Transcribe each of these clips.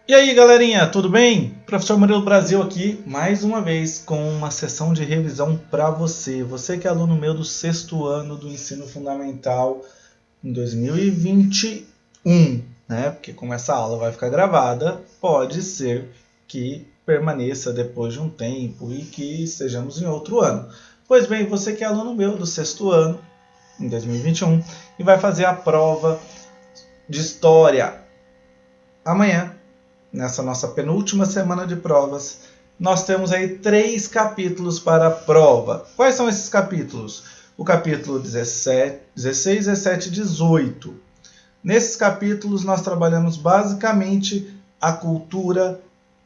E aí, galerinha, tudo bem? Professor Murilo Brasil aqui, mais uma vez, com uma sessão de revisão para você. Você que é aluno meu do 6º ano do ensino fundamental em 2021, né? Porque como essa aula vai ficar gravada, pode ser que permaneça depois de um tempo e que estejamos em outro ano. Pois bem, você que é aluno meu do 6º ano, em 2021, e vai fazer a prova de História amanhã, nessa nossa penúltima semana de provas, nós temos aí 3 capítulos para a prova. Quais são esses capítulos? O capítulo 17, 16, 17 e 18. Nesses capítulos nós trabalhamos basicamente a cultura,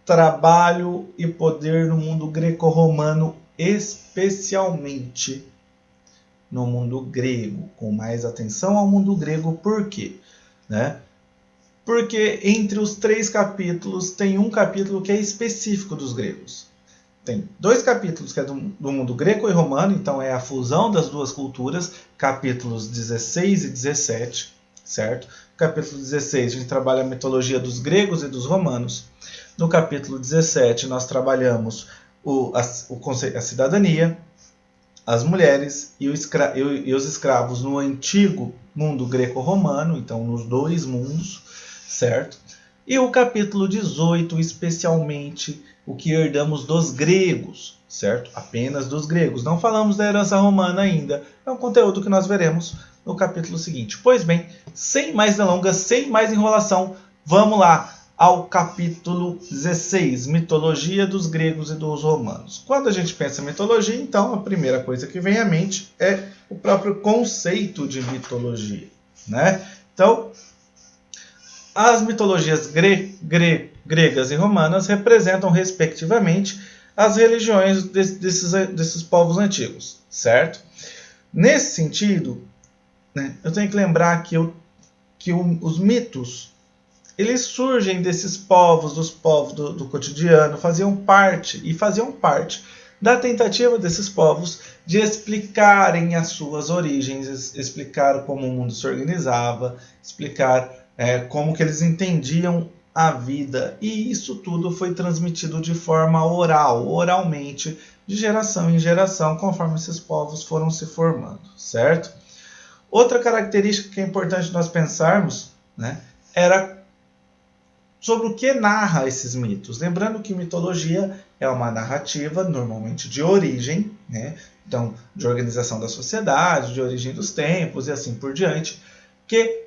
trabalho e poder no mundo greco-romano, especialmente no mundo grego, com mais atenção ao mundo grego. Por quê? Porque entre os 3 capítulos tem um capítulo que é específico dos gregos. Tem 2 capítulos que é do mundo greco e romano, então é a fusão das duas culturas, capítulos 16 e 17, certo? No capítulo 16 a gente trabalha a mitologia dos gregos e dos romanos. No capítulo 17 nós trabalhamos a cidadania, as mulheres e os escravos no antigo mundo greco-romano, então nos 2 mundos, certo? E o capítulo 18, especialmente o que herdamos dos gregos, certo? Apenas dos gregos. Não falamos da herança romana ainda. É um conteúdo que nós veremos no capítulo seguinte. Pois bem, sem mais delongas, sem mais enrolação, vamos lá ao capítulo 16, mitologia dos gregos e dos romanos. Quando a gente pensa em mitologia, então a primeira coisa que vem à mente é o próprio conceito de mitologia, né? Então, as mitologias gregas e romanas representam, respectivamente, as religiões desses povos antigos, certo? Nesse sentido, né, eu tenho que lembrar que os mitos eles surgem desses povos, dos povos do cotidiano, faziam parte da tentativa desses povos de explicarem as suas origens, explicar como o mundo se organizava, explicar como que eles entendiam a vida. E isso tudo foi transmitido de forma oralmente, de geração em geração, conforme esses povos foram se formando, certo? Outra característica que é importante nós pensarmos, né, era sobre o que narra esses mitos. Lembrando que mitologia é uma narrativa, normalmente de origem, né? Então, de organização da sociedade, de origem dos tempos e assim por diante, que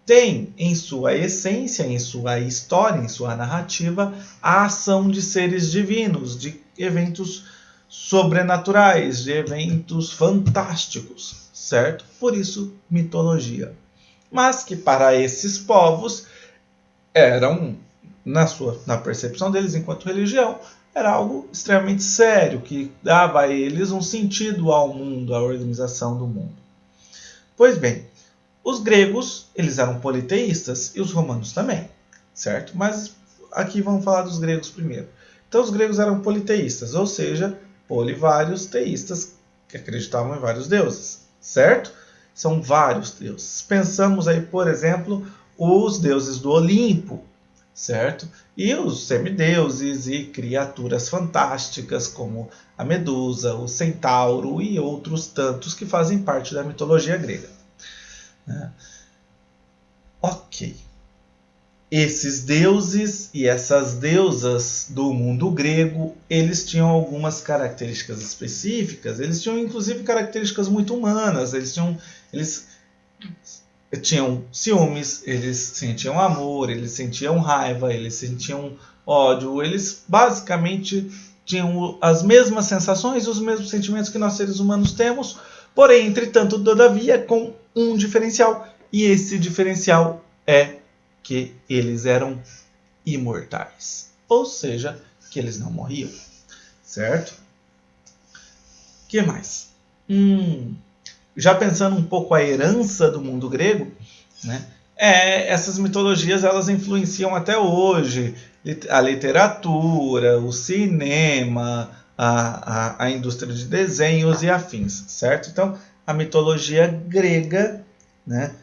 tem em sua essência, em sua história, em sua narrativa, a ação de seres divinos, de eventos sobrenaturais, de eventos fantásticos, certo? Por isso, mitologia. Mas que para esses povos eram, na percepção deles enquanto religião, era algo extremamente sério, que dava a eles um sentido ao mundo, à organização do mundo. Pois bem, os gregos, eles eram politeístas e os romanos também, certo? Mas aqui vamos falar dos gregos primeiro. Então os gregos eram politeístas, ou seja, polivários teístas que acreditavam em vários deuses, certo? São vários deuses. Pensamos aí, por exemplo, os deuses do Olimpo, certo? E os semideuses e criaturas fantásticas como a Medusa, o Centauro e outros tantos que fazem parte da mitologia grega. Ok. Esses deuses e essas deusas do mundo grego, eles tinham algumas características específicas, eles tinham inclusive características muito humanas, eles tinham ciúmes, eles sentiam amor, eles sentiam raiva, eles sentiam ódio, eles basicamente tinham as mesmas sensações, os mesmos sentimentos que nós seres humanos temos, porém, entretanto, todavia, com um diferencial, e esse diferencial é que eles eram imortais, ou seja, que eles não morriam, certo? O que mais? Já pensando um pouco a herança do mundo grego, né? Essas mitologias elas influenciam até hoje a literatura, o cinema, a indústria de desenhos e afins, certo? Então, a mitologia grega, né?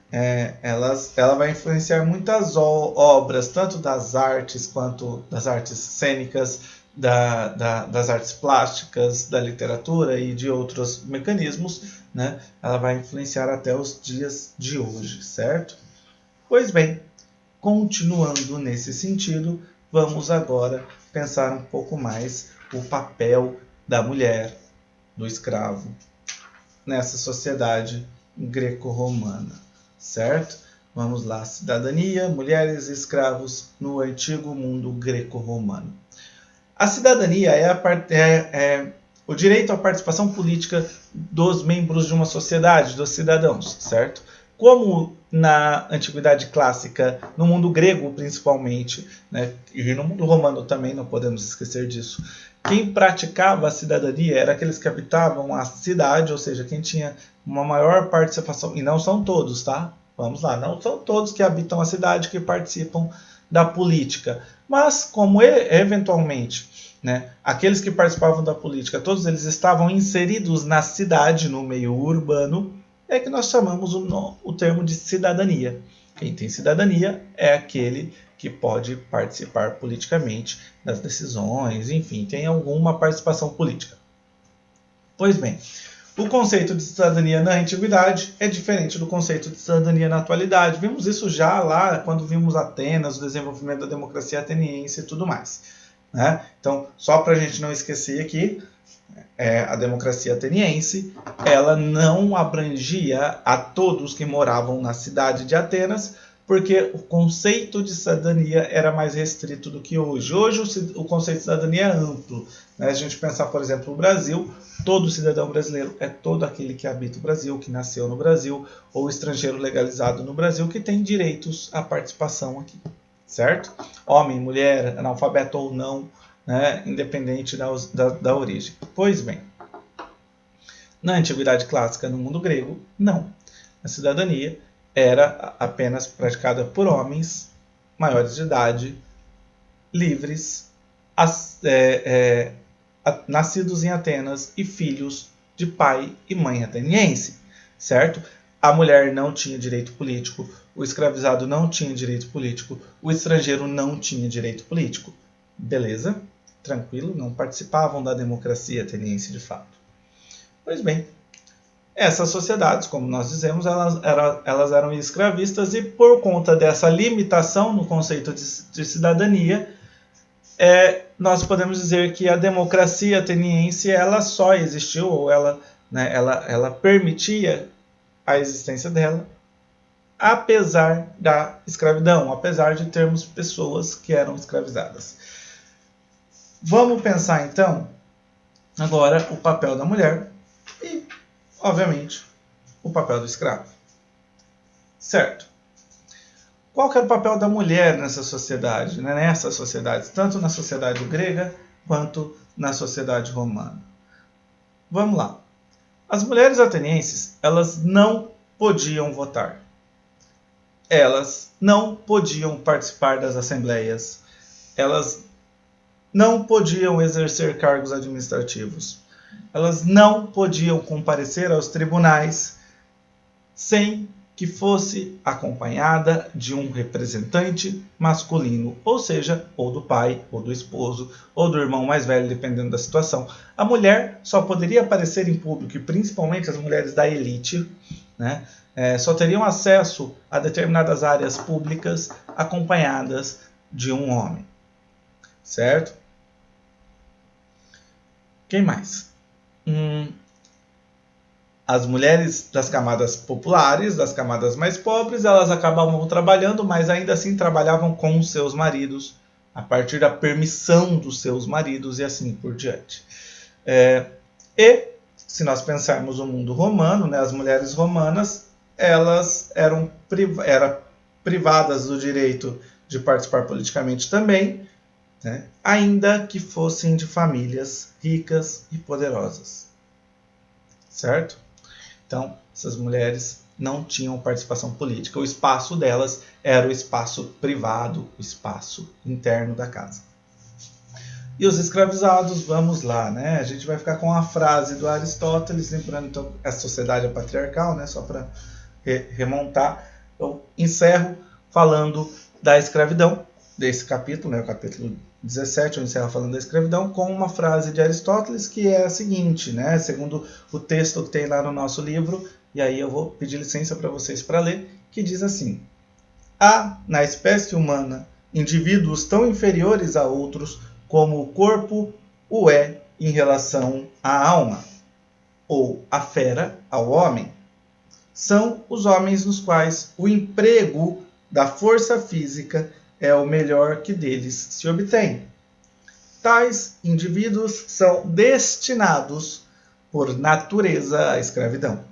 Ela vai influenciar muitas obras, tanto das artes quanto das artes cênicas, das artes plásticas, da literatura e de outros mecanismos, né? Ela vai influenciar até os dias de hoje, certo? Pois bem, continuando nesse sentido, vamos agora pensar um pouco mais o papel da mulher, do escravo, nessa sociedade greco-romana, certo? Vamos lá, cidadania, mulheres e escravos no antigo mundo greco-romano. A cidadania é o direito à participação política dos membros de uma sociedade, dos cidadãos, certo? Como na antiguidade clássica, no mundo grego principalmente, né, e no mundo romano também, não podemos esquecer disso, quem praticava a cidadania era aqueles que habitavam a cidade, ou seja, quem tinha uma maior participação, e não são todos, tá? Vamos lá, não são todos que habitam a cidade que participam da política, mas como eventualmente, né, aqueles que participavam da política, todos eles estavam inseridos na cidade, no meio urbano, é que nós chamamos o termo de cidadania. Quem tem cidadania é aquele que pode participar politicamente das decisões, enfim, tem alguma participação política. Pois bem, o conceito de cidadania na antiguidade é diferente do conceito de cidadania na atualidade. Vimos isso já lá quando vimos Atenas, o desenvolvimento da democracia ateniense e tudo mais, né? Então, só para a gente não esquecer aqui, a democracia ateniense, ela não abrangia a todos que moravam na cidade de Atenas, porque o conceito de cidadania era mais restrito do que hoje. Hoje o conceito de cidadania é amplo, né? Se a gente pensar, por exemplo, no Brasil, todo cidadão brasileiro é todo aquele que habita o Brasil, que nasceu no Brasil, ou estrangeiro legalizado no Brasil, que tem direitos à participação aqui, certo? Homem, mulher, analfabeto ou não, né, independente da origem. Pois bem, na antiguidade clássica, no mundo grego, não. A cidadania era apenas praticada por homens maiores de idade, livres, nascidos em Atenas e filhos de pai e mãe ateniense, certo? A mulher não tinha direito político, o escravizado não tinha direito político, o estrangeiro não tinha direito político. Beleza? Tranquilo, não participavam da democracia ateniense de fato. Pois bem, essas sociedades, como nós dizemos, elas eram escravistas e por conta dessa limitação no conceito de cidadania, nós podemos dizer que a democracia ateniense ela só existiu, ou ela permitia a existência dela, apesar da escravidão, apesar de termos pessoas que eram escravizadas. Vamos pensar então agora o papel da mulher e, obviamente, o papel do escravo. Certo? Qual que era o papel da mulher nessa sociedade, né? Nessas sociedades, tanto na sociedade grega quanto na sociedade romana? Vamos lá. As mulheres atenienses, elas não podiam votar. Elas não podiam participar das assembleias. Elas não podiam exercer cargos administrativos. Elas não podiam comparecer aos tribunais sem que fosse acompanhada de um representante masculino, ou seja, ou do pai, ou do esposo, ou do irmão mais velho, dependendo da situação. A mulher só poderia aparecer em público, e principalmente as mulheres da elite, né, só teriam acesso a determinadas áreas públicas acompanhadas de um homem. Certo? Quem mais? As mulheres das camadas populares, das camadas mais pobres, elas acabavam trabalhando, mas ainda assim trabalhavam com seus maridos, a partir da permissão dos seus maridos e assim por diante. E, se nós pensarmos no mundo romano, né, as mulheres romanas, elas eram privadas do direito de participar politicamente também, né, ainda que fossem de famílias ricas e poderosas. Certo? Então, essas mulheres não tinham participação política. O espaço delas era o espaço privado, o espaço interno da casa. E os escravizados, vamos lá, né? A gente vai ficar com a frase do Aristóteles, lembrando então a sociedade é patriarcal, né? Só para remontar, eu encerro falando da escravidão, desse capítulo, né, o capítulo 17, eu encerro falando da escravidão, com uma frase de Aristóteles que é a seguinte, né, segundo o texto que tem lá no nosso livro, e aí eu vou pedir licença para vocês para ler, que diz assim: há na espécie humana indivíduos tão inferiores a outros como o corpo o é em relação à alma, ou a fera ao homem. São os homens nos quais o emprego da força física é o melhor que deles se obtém. Tais indivíduos são destinados por natureza à escravidão,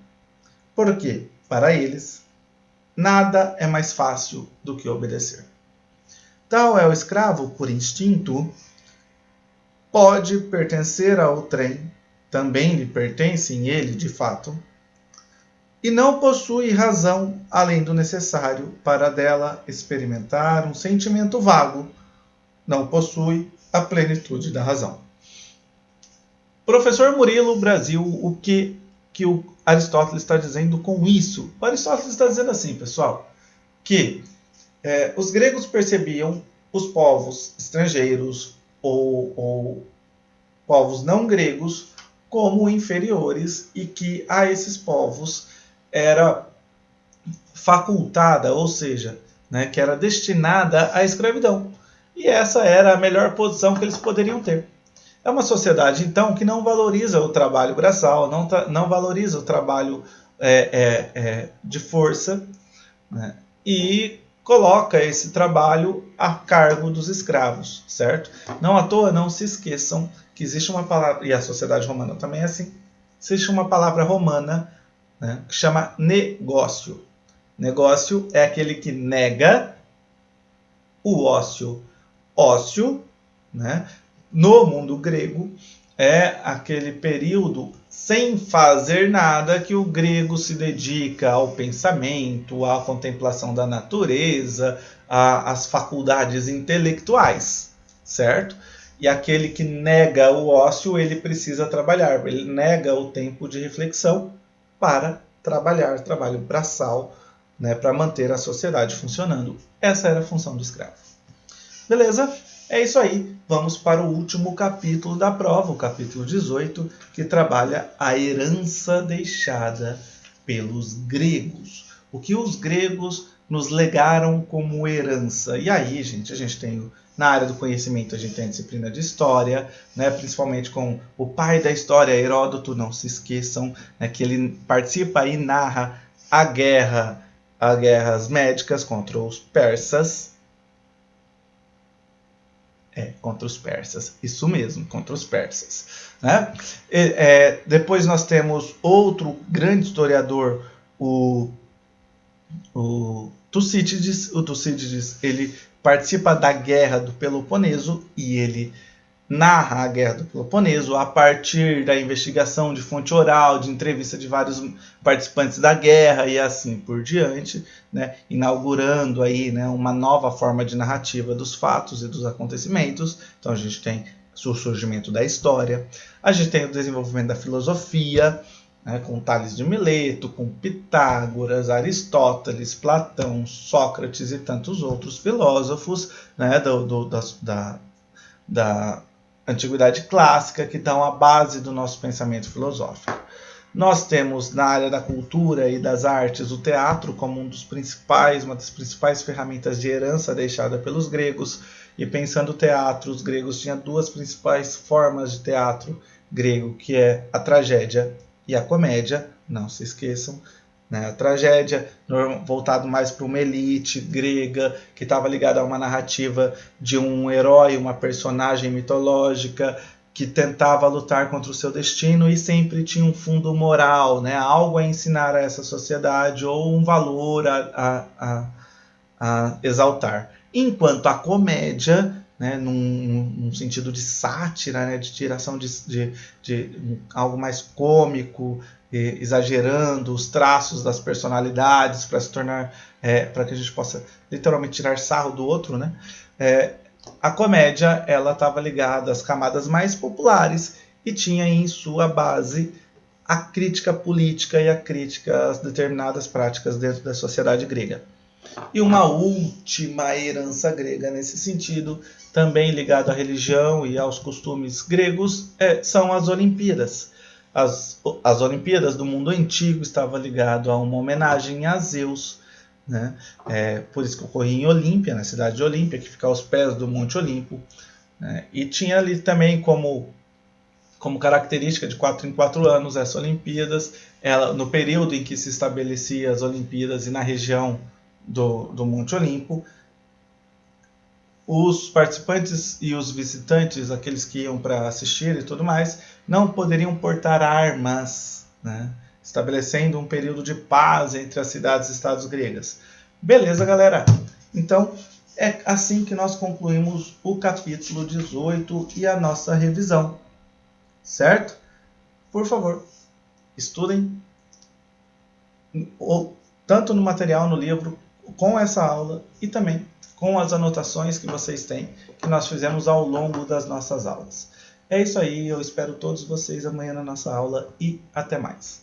porque, para eles, nada é mais fácil do que obedecer. Tal é o escravo por instinto, pode pertencer ao trem, também lhe pertencem ele de fato, e não possui razão além do necessário para dela experimentar um sentimento vago, não possui a plenitude da razão. Professor Murilo, Brasil, o que o Aristóteles está dizendo com isso? O Aristóteles está dizendo assim, pessoal, que os gregos percebiam os povos estrangeiros ou povos não gregos como inferiores e que a esses povos era facultada, ou seja, né, que era destinada à escravidão. E essa era a melhor posição que eles poderiam ter. É uma sociedade, então, que não valoriza o trabalho braçal, não valoriza o trabalho de força, né, e coloca esse trabalho a cargo dos escravos, certo? Não à toa, não se esqueçam que existe uma palavra, e a sociedade romana também é assim, existe uma palavra romana, né, que chama negócio. Negócio é aquele que nega o ócio. Ócio, né, no mundo grego, é aquele período sem fazer nada que o grego se dedica ao pensamento, à contemplação da natureza, às faculdades intelectuais, certo? E aquele que nega o ócio, ele precisa trabalhar, ele nega o tempo de reflexão para trabalhar, trabalho braçal, né, para manter a sociedade funcionando. Essa era a função do escravo. Beleza? É isso aí. Vamos para o último capítulo da prova, o capítulo 18, que trabalha a herança deixada pelos gregos. O que os gregos nos legaram como herança. E aí, gente, a gente tem, na área do conhecimento, a gente tem a disciplina de história, né, principalmente com o pai da história, Heródoto, não se esqueçam, né, que ele participa e narra as guerras médicas contra os persas. Contra os persas. Isso mesmo, contra os persas. Né? Depois nós temos outro grande historiador, o Tucídides. O Tucídides, ele participa da Guerra do Peloponeso e ele narra a Guerra do Peloponeso a partir da investigação de fonte oral, de entrevista de vários participantes da guerra e assim por diante, né, inaugurando aí, né, uma nova forma de narrativa dos fatos e dos acontecimentos. Então a gente tem o surgimento da história, a gente tem o desenvolvimento da filosofia, né, com Tales de Mileto, com Pitágoras, Aristóteles, Platão, Sócrates e tantos outros filósofos, né, da Antiguidade Clássica, que dão a base do nosso pensamento filosófico. Nós temos na área da cultura e das artes o teatro como uma das principais ferramentas de herança deixada pelos gregos. E pensando o teatro, os gregos tinham duas principais formas de teatro grego, que é a tragédia e a comédia, não se esqueçam. A tragédia, voltado mais para uma elite grega, que estava ligada a uma narrativa de um herói, uma personagem mitológica, que tentava lutar contra o seu destino e sempre tinha um fundo moral, né? Algo a ensinar a essa sociedade ou um valor a exaltar. Enquanto a comédia, né, num sentido de sátira, né, de tiração de algo mais cômico, exagerando os traços das personalidades para se tornar, para que a gente possa literalmente tirar sarro do outro, né? A comédia, ela estava ligada às camadas mais populares e tinha em sua base a crítica política e a crítica às determinadas práticas dentro da sociedade grega. E uma última herança grega nesse sentido, também ligada à religião e aos costumes gregos, são as Olimpíadas. As Olimpíadas do mundo antigo estavam ligadas a uma homenagem a Zeus, né? Por isso que ocorria em Olímpia, na cidade de Olímpia, que fica aos pés do Monte Olimpo, né? E tinha ali também como característica de 4 em 4 anos essas Olimpíadas, no período em que se estabelecia as Olimpíadas e na região do Monte Olimpo, os participantes e os visitantes, aqueles que iam para assistir e tudo mais, não poderiam portar armas, né? Estabelecendo um período de paz entre as cidades e estados gregas. Beleza, galera? Então, é assim que nós concluímos o capítulo 18 e a nossa revisão. Certo? Por favor, estudem tanto no material, no livro, com essa aula e também com as anotações que vocês têm, que nós fizemos ao longo das nossas aulas. É isso aí, eu espero todos vocês amanhã na nossa aula e até mais.